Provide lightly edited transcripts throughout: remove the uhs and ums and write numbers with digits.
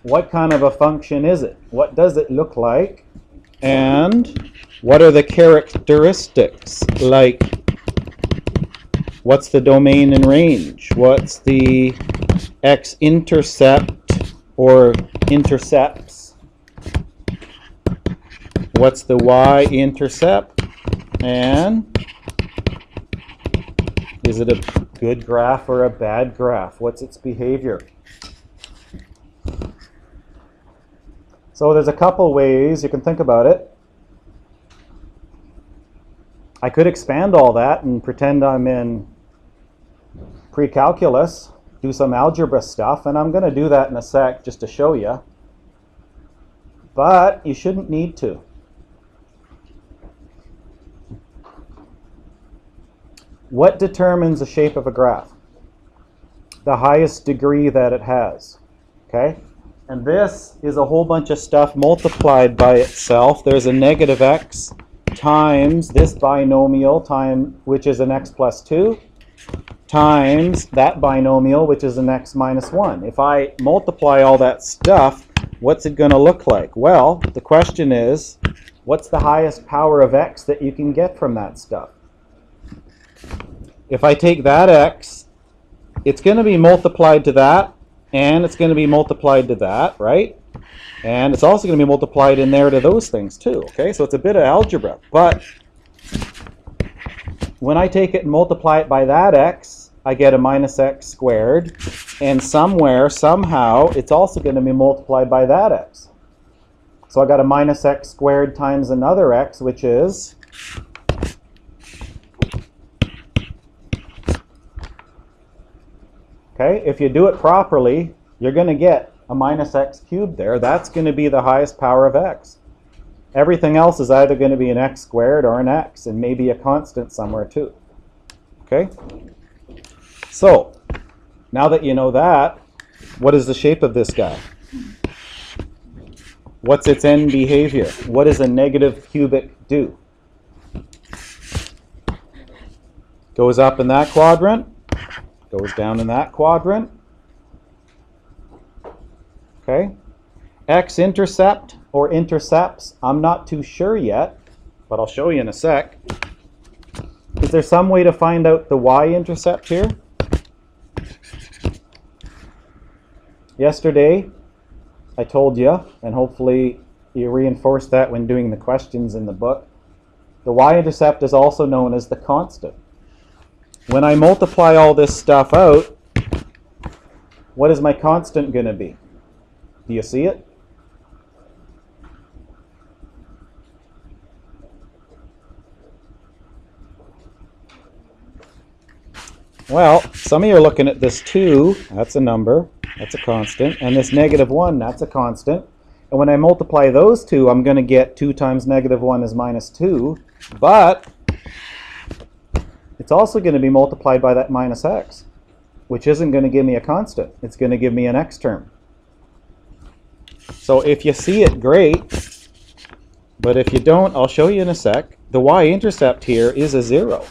What kind of a function is it? What does it look like? And what are the characteristics? Like, what's the domain and range? What's the x-intercept or intercepts? What's the y-intercept? And is it a good graph or a bad graph? What's its behavior? So there's a couple ways you can think about it. I could expand all that and pretend I'm in pre-calculus, do some algebra stuff, and I'm going to do that in a sec just to show you. But you shouldn't need to. What determines the shape of a graph? The highest degree that it has. Okay? And this is a whole bunch of stuff multiplied by itself. There's a negative x times this binomial, which is an x plus 2, times that binomial, which is an x minus 1. If I multiply all that stuff, what's it going to look like? Well, the question is, what's the highest power of x that you can get from that stuff? If I take that x, it's going to be multiplied to that, and it's going to be multiplied to that, right? And it's also going to be multiplied in there to those things too, okay? So it's a bit of algebra. But when I take it and multiply it by that x, I get a minus x squared. And somewhere, somehow, it's also going to be multiplied by that x. So I got a minus x squared times another x, which is okay, if you do it properly, you're going to get a minus x cubed there. That's going to be the highest power of x. Everything else is either going to be an x squared or an x, and maybe a constant somewhere too. Okay? So, now that you know that, what is the shape of this guy? What's its end behavior? What does a negative cubic do? Goes up in that quadrant. Goes down in that quadrant. Okay. X-intercept or intercepts, I'm not too sure yet, but I'll show you in a sec. Is there some way to find out the y-intercept here? Yesterday, I told you, and hopefully you reinforced that when doing the questions in the book, the y-intercept is also known as the constant. When I multiply all this stuff out, what is my constant going to be? Do you see it? Well, some of you are looking at this 2, that's a number, that's a constant, and this negative 1, that's a constant. And when I multiply those two, I'm going to get 2 times negative 1 is minus 2, but it's also going to be multiplied by that minus x, which isn't going to give me a constant. It's going to give me an x term. So if you see it, great. But if you don't, I'll show you in a sec. The y-intercept here is a 0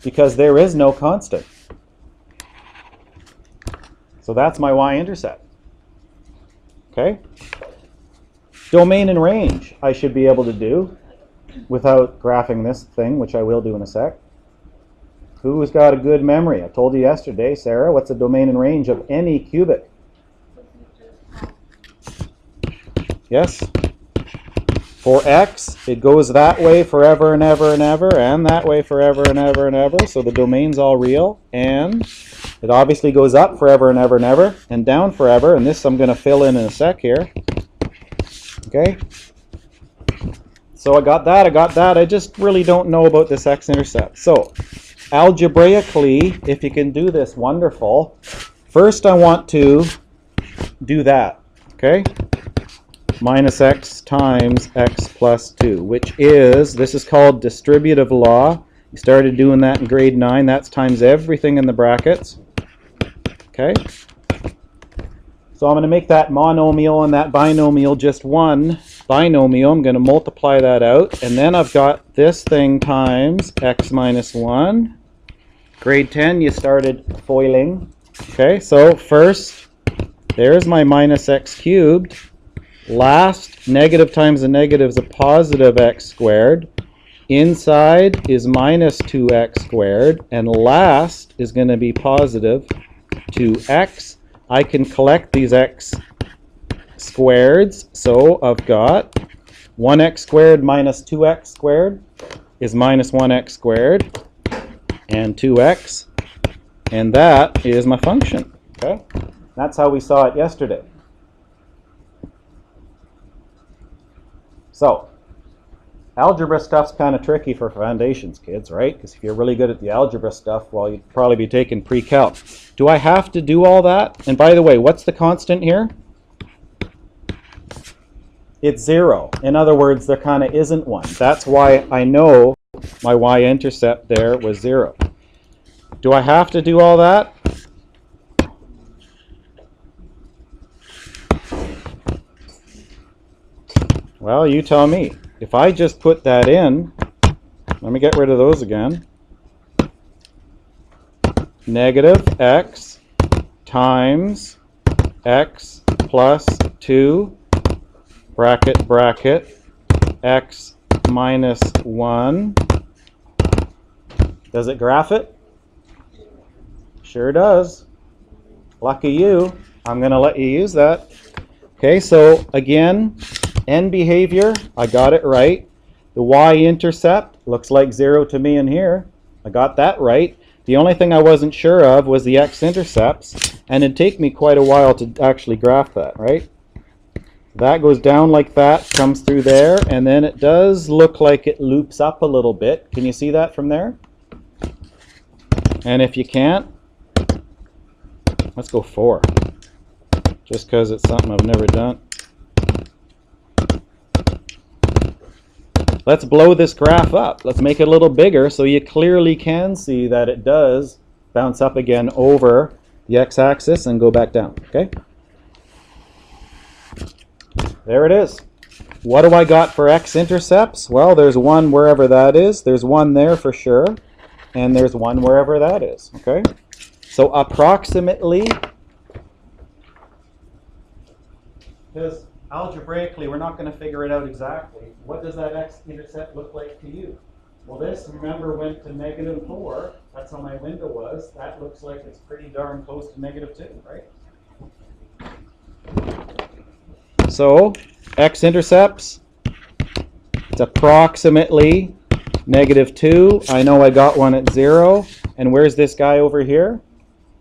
because there is no constant. So that's my y-intercept. Okay? Domain and range I should be able to do without graphing this thing, which I will do in a sec. Who's got a good memory? I told you yesterday, Sarah, what's the domain and range of any cubic? Yes? For x, it goes that way forever and ever and ever, and that way forever and ever and ever, so the domain's all real, and it obviously goes up forever and ever and ever, and down forever, and this I'm going to fill in a sec here. Okay? So I got that, I just really don't know about this x-intercept. So, algebraically, if you can do this, wonderful. First I want to do that, okay? Minus x times x plus 2, which is, this is called distributive law. You started doing that in grade 9. That's times everything in the brackets. Okay? So I'm going to make that monomial and that binomial just one binomial. I'm going to multiply that out. And then I've got this thing times x minus 1. Grade 10, you started foiling. Okay, so first There's my minus x cubed. Last, negative times a negative is a positive x squared. Inside is minus 2x squared. And last is going to be positive 2x. I can collect these x squareds. So I've got 1x squared minus 2x squared is minus 1x squared and 2x. And that is my function. Okay? That's how we saw it yesterday. So, algebra stuff's kind of tricky for foundations, kids, right? Because if you're really good at the algebra stuff, well, you'd probably be taking pre-calc. Do I have to do all that? And by the way, what's the constant here? It's 0. In other words, there kind of isn't one. That's why I know my y-intercept there was 0. Do I have to do all that? Well, you tell me. If I just put that in, let me get rid of those again. Negative x times x plus 2, bracket, bracket, x minus 1. Does it graph it? Sure does. Lucky you. I'm going to let you use that. Okay, so again, end behavior, I got it right. The y-intercept looks like 0 to me in here. I got that right. The only thing I wasn't sure of was the x-intercepts, and it'd take me quite a while to actually graph that, right? That goes down like that, comes through there, and then it does look like it loops up a little bit. Can you see that from there? And if you can't, let's go 4. Just because it's something I've never done. Let's blow this graph up. Let's make it a little bigger so you clearly can see that it does bounce up again over the x-axis and go back down, okay? There it is. What do I got for x-intercepts? Well, there's one wherever that is. There's one there for sure. And there's one wherever that is, okay? So approximately, because algebraically, we're not going to figure it out exactly. What does that x-intercept look like to you? Well, this, remember, went to negative 4. That's how my window was. That looks like it's pretty darn close to negative 2, right? So, x-intercepts, it's approximately negative 2. I know I got one at 0. And where's this guy over here?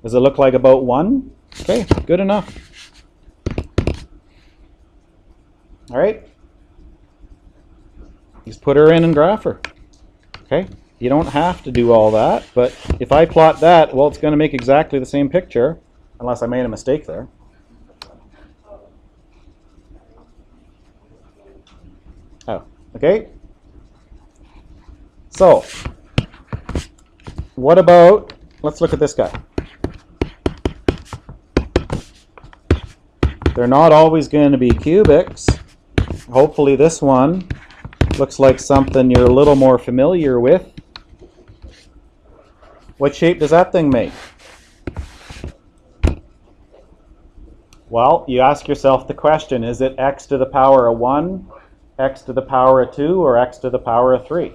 Does it look like about 1? Okay, good enough. All right, just put her in and graph her. Okay, you don't have to do all that, but if I plot that, well, it's going to make exactly the same picture, unless I made a mistake there. Oh, okay. So, what about, let's look at this guy. They're not always going to be cubics. Hopefully this one looks like something you're a little more familiar with. What shape does that thing make? Well, you ask yourself the question, is it x to the power of 1, x to the power of 2, or x to the power of 3?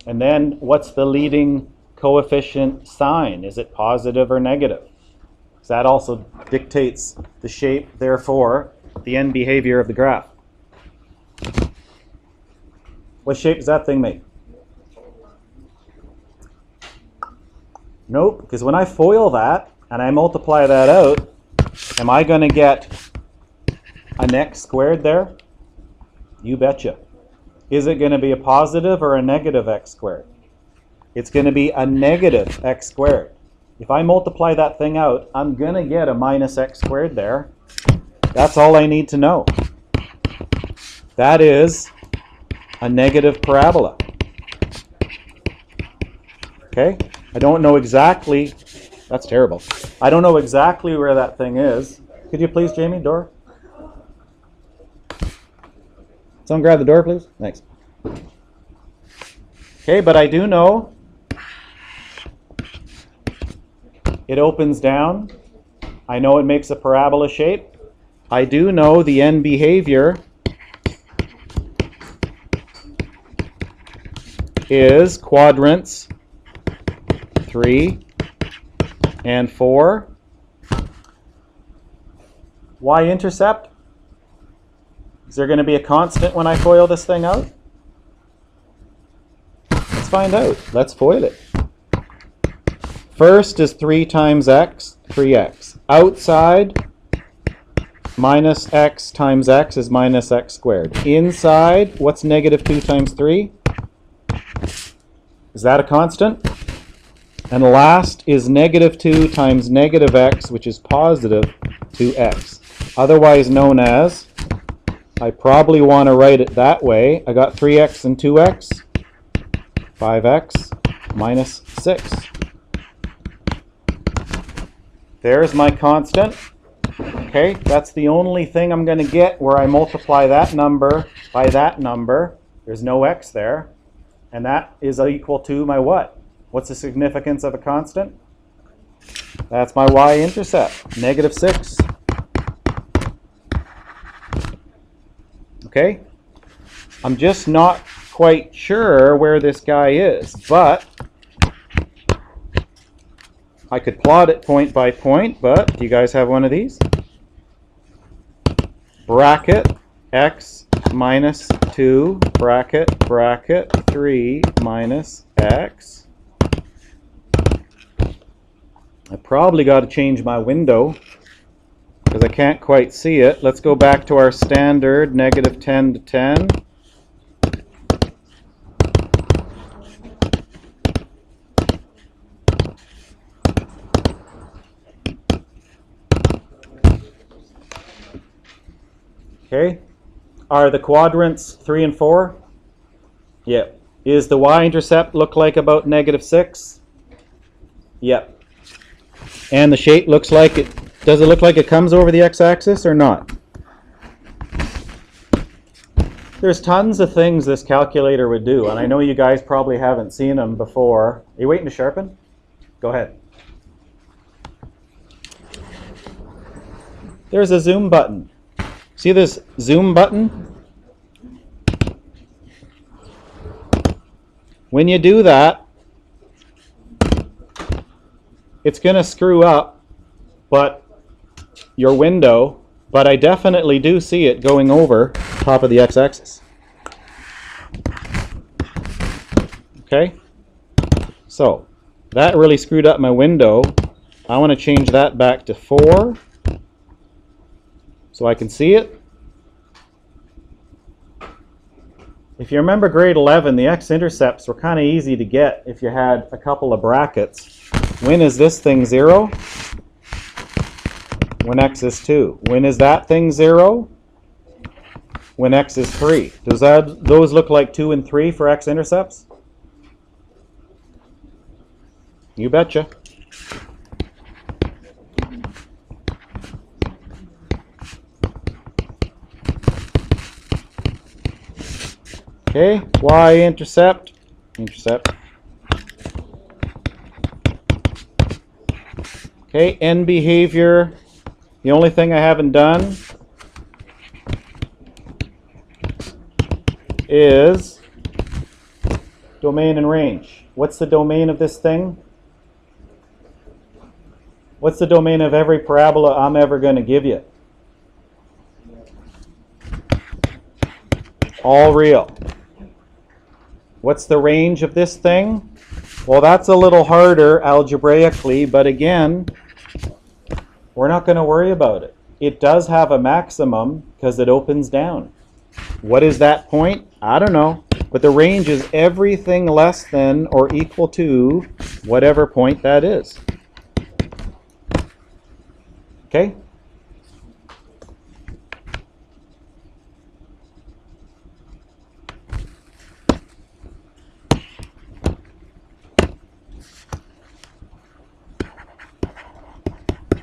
And then what's the leading coefficient sign? Is it positive or negative? Because that also dictates the shape, therefore, the end behavior of the graph. What shape does that thing make? Nope, because when I FOIL that and I multiply that out, am I going to get an x squared there? You betcha. Is it going to be a positive or a negative x squared? It's going to be a negative x squared. If I multiply that thing out, I'm going to get a minus x squared there. That's all I need to know. That is a negative parabola. Okay? I don't know exactly, that's terrible. I don't know exactly where that thing is. Could you please, Jamie, door? Someone grab the door, please? Thanks. Okay, but I do know it opens down. I know it makes a parabola shape. I do know the end behavior is quadrants 3 and 4. Y-intercept? Is there going to be a constant when I FOIL this thing out? Let's find out. Let's FOIL it. First is 3 times x, 3x. Outside, minus x times x is minus x squared. Inside, what's negative 2 times 3? Is that a constant? And last is negative 2 times negative x, which is positive 2x. Otherwise known as, I probably want to write it that way. I got 3x and 2x, 5x minus 6. There's my constant. Okay, that's the only thing I'm going to get where I multiply that number by that number. There's no x there. And that is equal to my what? What's the significance of a constant? That's my y-intercept, negative 6. Okay? I'm just not quite sure where this guy is, but I could plot it point by point, but do you guys have one of these? Bracket x minus 2, bracket, bracket, 3 minus x. I probably got to change my window because I can't quite see it. Let's go back to our standard, negative 10 to 10. Okay. Are the quadrants 3 and 4? Yep. Is the y-intercept look like about negative 6? Yep. And the shape looks like it, does it look like it comes over the x-axis or not? There's tons of things this calculator would do, and I know you guys probably haven't seen them before. Are you waiting to sharpen? Go ahead. There's a zoom button. See this zoom button? When you do that, it's going to screw up your window, but I definitely do see it going over top of the x-axis. Okay? So, that really screwed up my window. I want to change that back to 4 so I can see it. If you remember grade 11, the x-intercepts were kind of easy to get if you had a couple of brackets. When is this thing 0? When x is 2. When is that thing 0? When x is 3. Does those look like 2 and 3 for x-intercepts? You betcha. Okay, y-intercept, intercept. Okay, end behavior. The only thing I haven't done is domain and range. What's the domain of this thing? What's the domain of every parabola I'm ever going to give you? All real. What's the range of this thing? Well, that's a little harder algebraically, but again, we're not going to worry about it. It does have a maximum because it opens down. What is that point? I don't know. But the range is everything less than or equal to whatever point that is. Okay?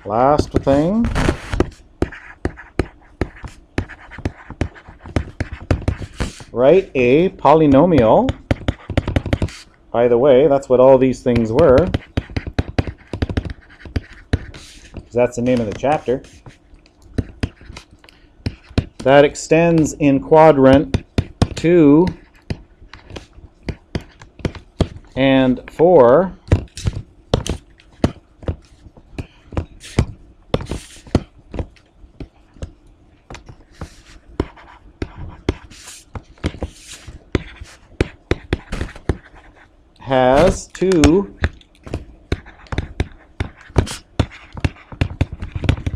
Last thing. Write a polynomial. By the way, that's what all these things were. That's the name of the chapter. that extends in quadrant 2 and 4 has 2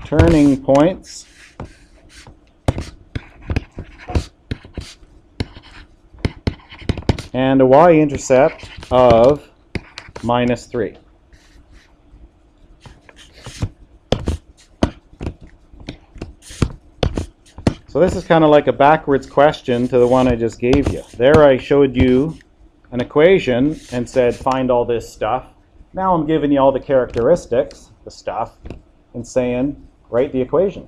turning points and a y-intercept of -3. So this is kind of like a backwards question to the one I just gave you. There I showed you an equation and said find all this stuff. Now I'm giving you all the characteristics, the stuff, and saying write the equation.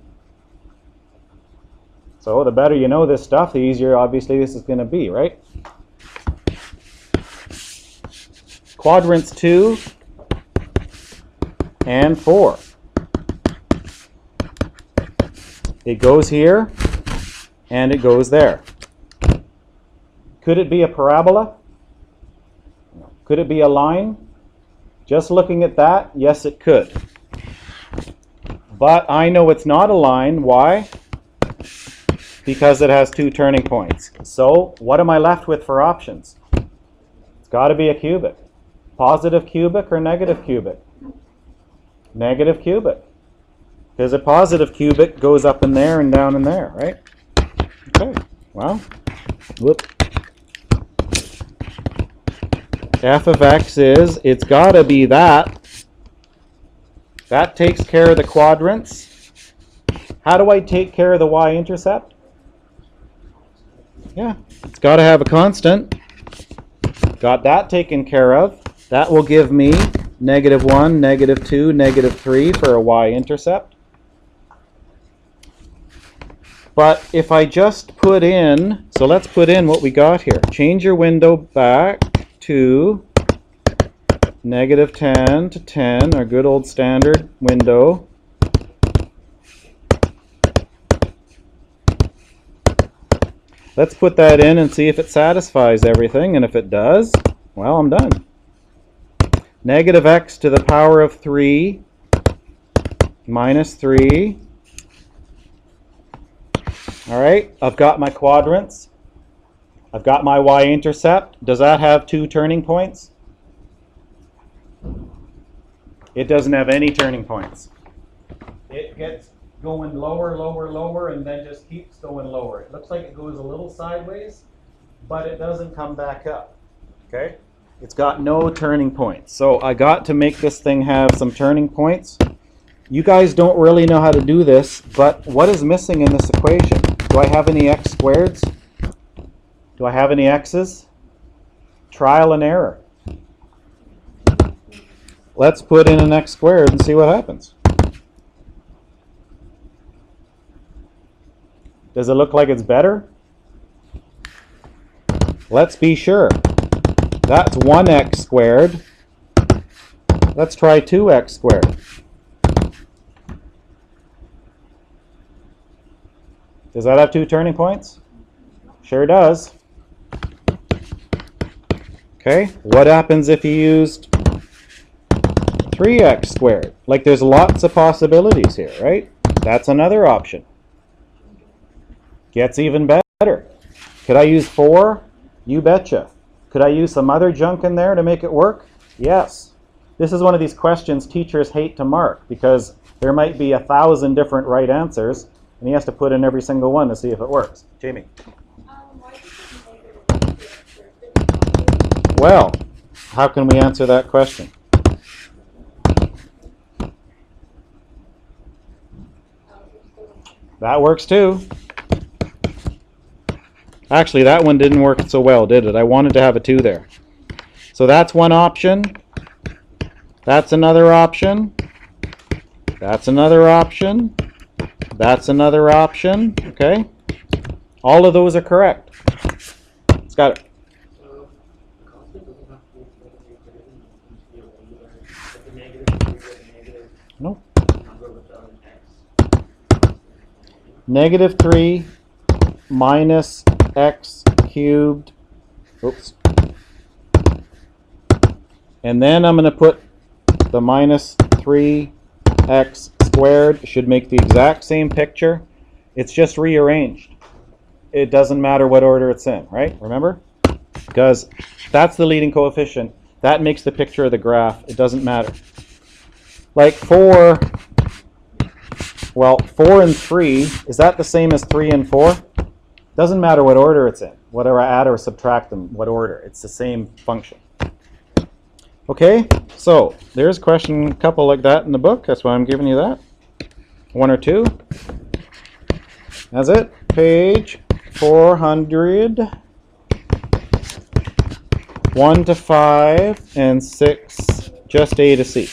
So the better you know this stuff, the easier obviously this is going to be, right? Quadrants 2 and 4. It goes here and it goes there. Could it be a parabola? Could it be a line? Just looking at that, yes it could. But I know it's not a line. Why? Because it has 2 turning points. So what am I left with for options? It's got to be a cubic. Positive cubic or negative cubic? Negative cubic. Because a positive cubic goes up in there and down in there, right? Okay, well, whoop. F of x is, it's got to be that. That takes care of the quadrants. How do I take care of the y-intercept? Yeah, it's got to have a constant. Got that taken care of. That will give me -1, -2, -3 for a y-intercept. But if I just put in, so let's put in what we got here. Change your window back to -10 to 10, our good old standard window. Let's put that in and see if it satisfies everything, and if it does, well, I'm done. -x to the power of 3 minus 3. All right, I've got my quadrants. I've got my y-intercept. Does that have 2 turning points? It doesn't have any turning points. It gets going lower, lower, lower, and then just keeps going lower. It looks like it goes a little sideways, but it doesn't come back up. Okay? It's got no turning points. So I got to make this thing have some turning points. You guys don't really know how to do this, but what is missing in this equation? Do I have any x squareds? Do I have any x's? Trial and error. Let's put in an x squared and see what happens. Does it look like it's better? Let's be sure. That's 1x squared. Let's try 2x squared. Does that have 2 turning points? Sure does. Okay, what happens if you used 3x squared? Like, there's lots of possibilities here, right? That's another option. Gets even better. Could I use 4? You betcha. Could I use some other junk in there to make it work? Yes. This is one of these questions teachers hate to mark because there might be 1,000 different right answers and he has to put in every single one to see if it works. Jamie? Well, how can we answer that question? That works too. Actually, that one didn't work so well, did it? I wanted to have a 2 there. So that's one option. That's another option. That's another option. That's another option. Okay? All of those are correct. It's got it. No. -3 minus x cubed, oops, and then I'm going to put the minus 3x squared. It should make the exact same picture. It's just rearranged. It doesn't matter what order it's in, right? Remember? Because that's the leading coefficient. That makes the picture of the graph. It doesn't matter. Like 4 and 3, is that the same as 3 and 4? Doesn't matter what order it's in. Whether I add or subtract them, what order. It's the same function. Okay, so there's a question, a couple like that in the book. That's why I'm giving you that. 1 or 2. That's it. Page 400. 1 to 5 and 6, just A to C.